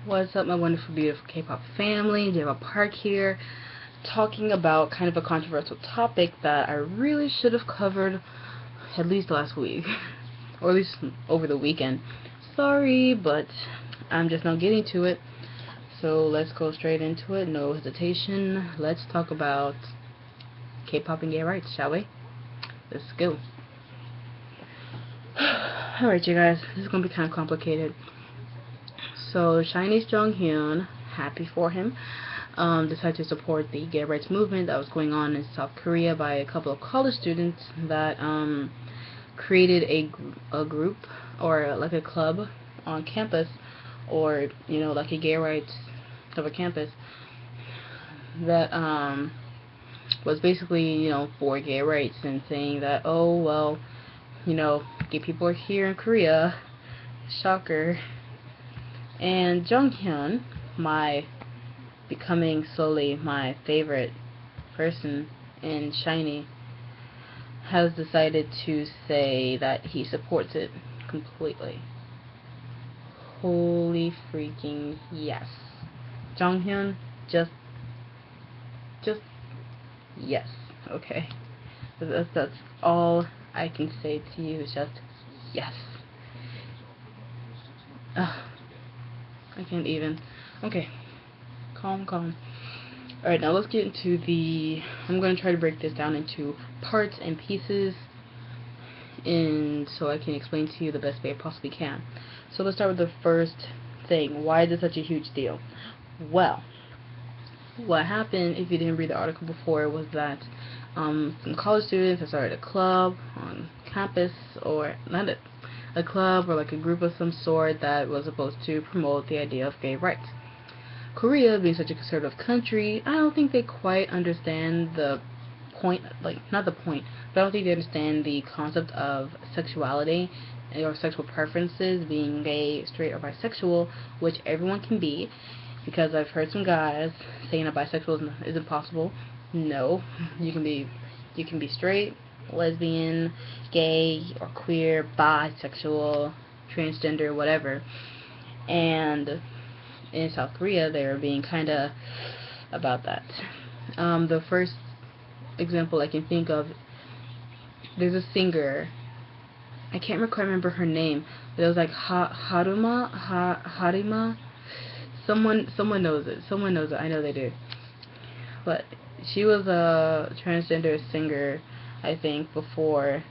What's up, my wonderful, beautiful K-pop family? Java Park here, talking about kind of a controversial topic that I really should have covered at least last week, or at least over the weekend. Sorry, but I'm just not getting to it. So let's go straight into it, no hesitation. Let's talk about K-pop and gay rights, shall we? Let's go. Alright, you guys, this is going to be kind of complicated. So, SHINee's JongHyun, happy for him, decided to support the gay rights movement that was going on in South Korea by a couple of college students that created a group, or like a club on campus, or like a gay rights of a campus that was basically for gay rights, and saying that, oh well, gay people are here in Korea, shocker. And JongHyun, becoming slowly my favorite person in SHINee, has decided to say that he supports it completely. Holy freaking yes. JongHyun, just yes. Okay. That's all I can say to you, is just yes. Ugh. I can't even. Okay. Calm. Alright, now let's get into I'm going to try to break this down into parts and pieces, so I can explain to you the best way I possibly can. So let's start with the first thing. Why is this such a huge deal? Well, what happened, if you didn't read the article before, was that some college students have started a club on campus, or not a club, or like a group of some sort, that was supposed to promote the idea of gay rights. Korea, being such a conservative country, I don't think they quite understand the point, like, not the point, but I don't think they understand the concept of sexuality or sexual preferences, being gay, straight, or bisexual, which everyone can be, because I've heard some guys saying that bisexual isn't possible. No, you can be straight, lesbian, gay, or queer, bisexual, transgender, whatever. And in South Korea, they're being kind of about that. The first example I can think of, there's a singer, I can't quite remember her name, but it was like Harima. Someone knows it. I know they do. But she was a transgender singer, I think, before.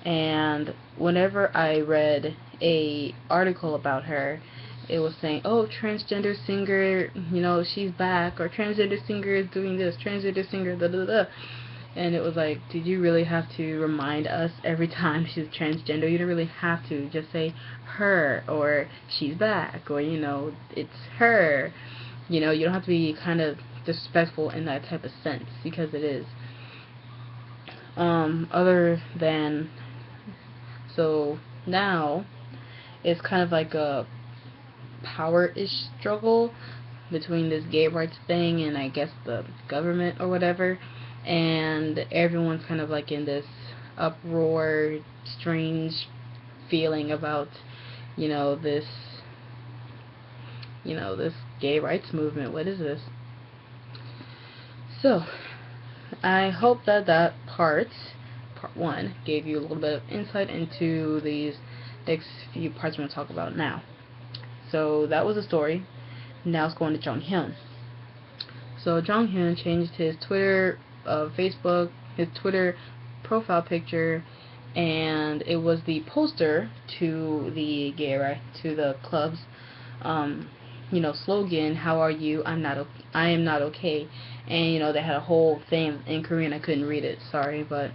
And whenever I read a article about her, it was saying, oh, transgender singer, she's back, or transgender singer is doing this, transgender singer, da da da. And it was like, did you really have to remind us every time she's transgender? You don't really have to. Just say her, or she's back, or it's her. You don't have to be kind of disrespectful in that type of sense, because it is. Other than, so now it's kind of like a power-ish struggle between this gay rights thing and I guess the government or whatever, and everyone's kind of like in this uproar, strange feeling about this this gay rights movement. What is this? So I hope that part 1 gave you a little bit of insight into these next few parts we're going to talk about now. So that was the story. Now it's going to JongHyun. So JongHyun changed his Twitter, Facebook, his Twitter profile picture, and it was the poster to the the club's slogan, "How are you? I am not okay." And they had a whole thing in Korean. I couldn't read it, sorry, but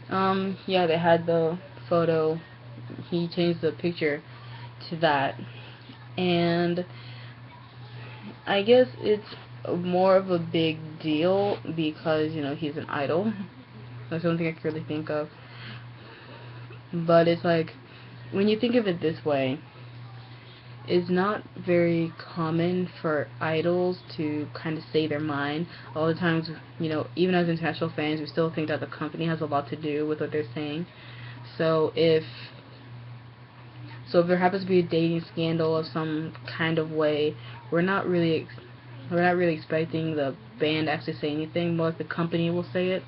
yeah, they had the photo. He changed the picture to that, and I guess it's more of a big deal because he's an idol. That's the only thing I can really think of. But it's like, when you think of it this way, it's not very common for idols to kind of say their mind. A lot of times, even as international fans, we still think that the company has a lot to do with what they're saying. So So if there happens to be a dating scandal of some kind of way, we're not really expecting the band to actually say anything. More like the company will say it,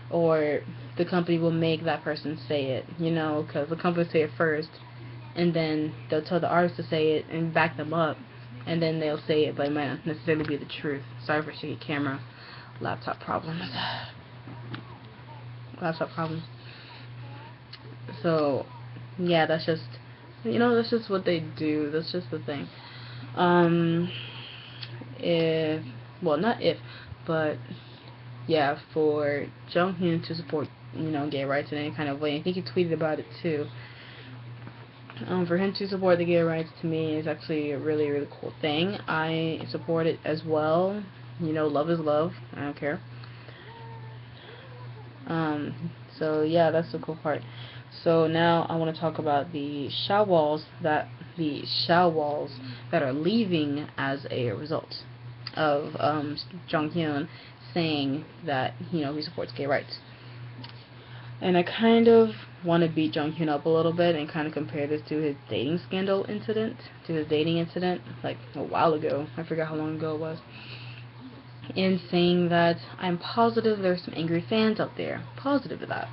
or the company will make that person say it. You know, because the company will say it first, and then they'll tell the artist to say it and back them up, and then they'll say it, but it might not necessarily be the truth. Sorry for shaky camera. Laptop problems. Laptop problems. So, yeah, that's just, that's just what they do. That's just the thing. If, well, not if, but yeah, for JongHyun to support, gay rights in any kind of way. I think he tweeted about it too. For him to support the gay rights, to me, is actually a really, really cool thing. I support it as well. Love is love. I don't care. So yeah, that's the cool part. So now I want to talk about the ShaWols that are leaving as a result of JongHyun saying that he supports gay rights. And I kind of want to beat JongHyun up a little bit and kind of compare this to his dating incident like a while ago. I forgot how long ago it was. In saying that I'm positive there's some angry fans out there. Positive of that.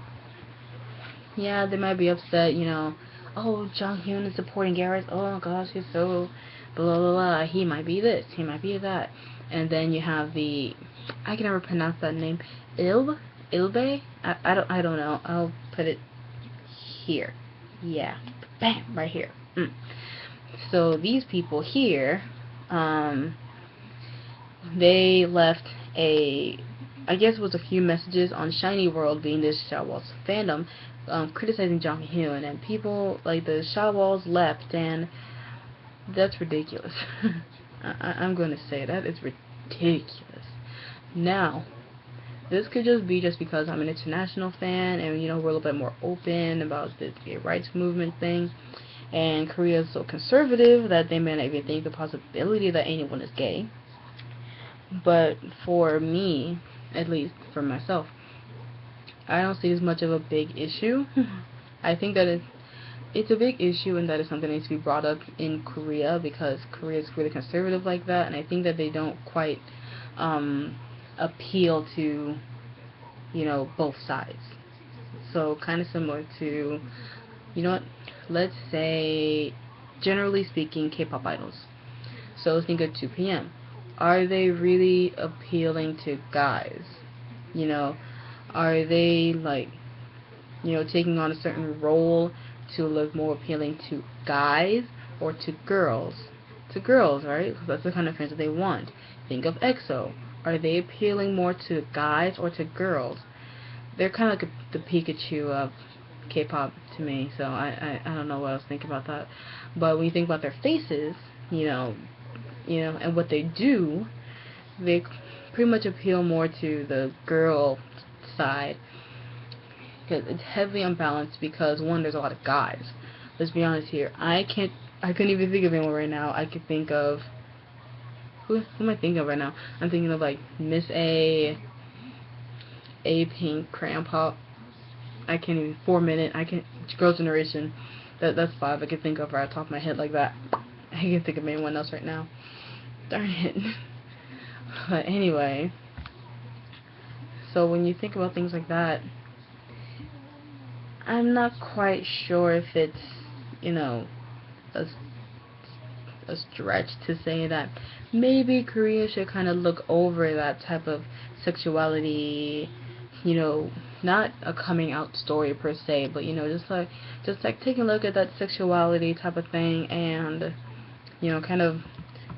Yeah, they might be upset, oh, JongHyun is supporting gay rights. Oh gosh, he's so blah blah blah. He might be this, he might be that. And then you have I can never pronounce that name. Ilbe? I don't know. I'll put it here. Yeah. Bam, right here. So these people here, they left I guess it was a few messages on SHINee World, being this ShaWol's fandom, criticizing JongHyun, and people like the ShaWols left, and that's ridiculous. I'm going to say that it's ridiculous. Now, this could just be because I'm an international fan, and we're a little bit more open about the gay rights movement thing, and Korea is so conservative that they may not even think the possibility that anyone is gay. But for me, at least for myself, I don't see as much of a big issue. I think that it's a big issue, and that is something that needs to be brought up in Korea, because Korea is really conservative like that, and I think that they don't quite appeal to both sides. So kind of similar to, let's say, generally speaking, K-pop idols. So think of 2PM. Are they really appealing to guys? Are they taking on a certain role to look more appealing to guys or to girls? To girls, right? Because that's the kind of fans that they want. Think of EXO. Are they appealing more to guys or to girls? They're kind of like the Pikachu of K-pop to me, so I don't know what else to think about that. But when you think about their faces, and what they do, they pretty much appeal more to the girl side, because it's heavily unbalanced, because one, there's a lot of guys. Let's be honest here. I couldn't even think of anyone right now. I could think of, who am I thinking of right now? I'm thinking of Miss A Pink, Crayon Pop. I can't even, 4 Minute. Girls' Generation. That's 5 I can think of right off the top of my head like that. I can't think of anyone else right now. Darn it. But anyway, so when you think about things like that, I'm not quite sure if it's, a stretch to say that maybe Korea should kind of look over that type of sexuality, not a coming out story per se, but just like taking a look at that sexuality type of thing, and kind of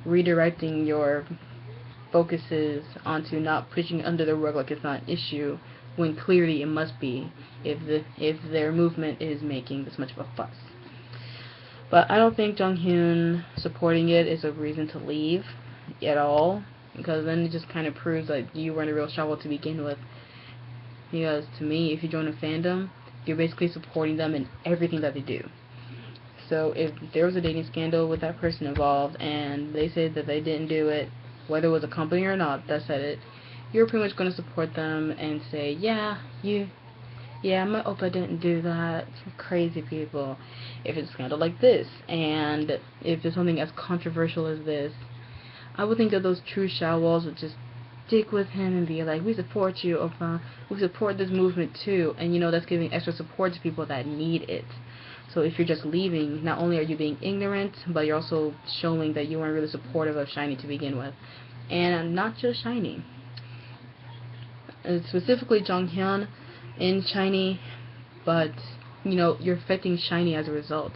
redirecting your focuses onto not pushing it under the rug like it's not an issue, when clearly it must be, if their movement is making this much of a fuss. But I don't think JongHyun supporting it is a reason to leave at all, because then it just kind of proves that you weren't a real ShaWol to begin with. Because to me, if you join a fandom, you're basically supporting them in everything that they do. So if there was a dating scandal with that person involved, and they said that they didn't do it, whether it was a company or not that said it, you're pretty much going to support them and say, yeah, you Yeah, my oppa didn't do that. Crazy people. If it's a scandal like this, and if it's something as controversial as this, I would think that those true ShaWols would just stick with him and be like, we support you, oppa. We support this movement too. And you know, that's giving extra support to people that need it. So if you're just leaving, not only are you being ignorant, but you're also showing that you weren't really supportive of SHINee to begin with. And not just SHINee. Specifically JongHyun in SHINee, but you know, you're affecting SHINee as a result.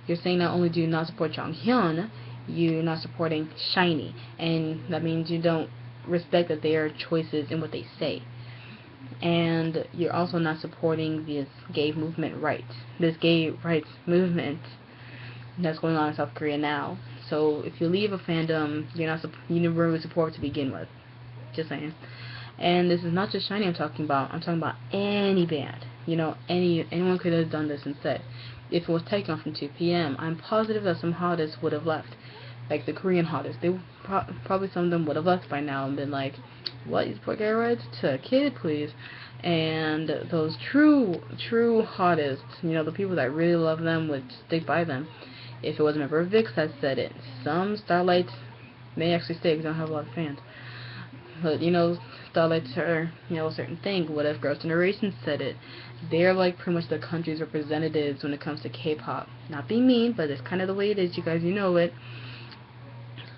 You're saying not only do you not support JongHyun, you're not supporting SHINee, and that means you don't respect that their choices in what they say. And you're also not supporting this gay rights movement that's going on in South Korea now. So if you leave a fandom, you never really support to begin with. Just saying. And this is not just SHINee I'm talking about. I'm talking about any band. You know, anyone could have done this instead. If it was taken off from 2 p.m., I'm positive that some hottest would have left. Like the Korean hottest. They probably some of them would have left by now and been like, what, you support gay rights? To a kid, please. And those true hottest, you know, the people that really love them would stick by them. If it was a member of VIX that said it. Some Starlights may actually stay because they don't have a lot of fans. But, you know, Starlights are, you know, a certain thing. What if Girls' Generation said it? They're like pretty much the country's representatives when it comes to K-pop. Not being mean, but it's kind of the way it is. You guys, you know it.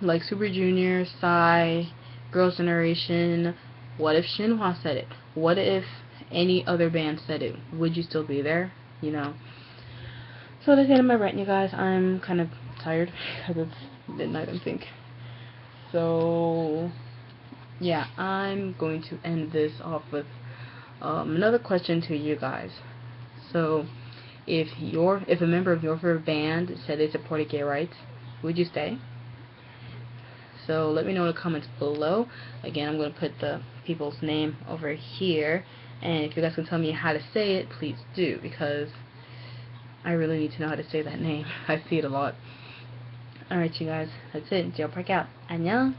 Like Super Junior, Psy, Girls' Generation. What if Shinhwa said it? What if any other band said it? Would you still be there? You know. So that's the end of my rant, you guys. I'm kind of tired because it's midnight, I think. So yeah, I'm going to end this off with another question to you guys. So if a member of your favorite band said they supported gay rights, would you stay? So let me know in the comments below. Again, I'm going to put the people's name over here, and if you guys can tell me how to say it, please do, because I really need to know how to say that name. I see it a lot. Alright, you guys, that's it. Jailbreak out. 안녕.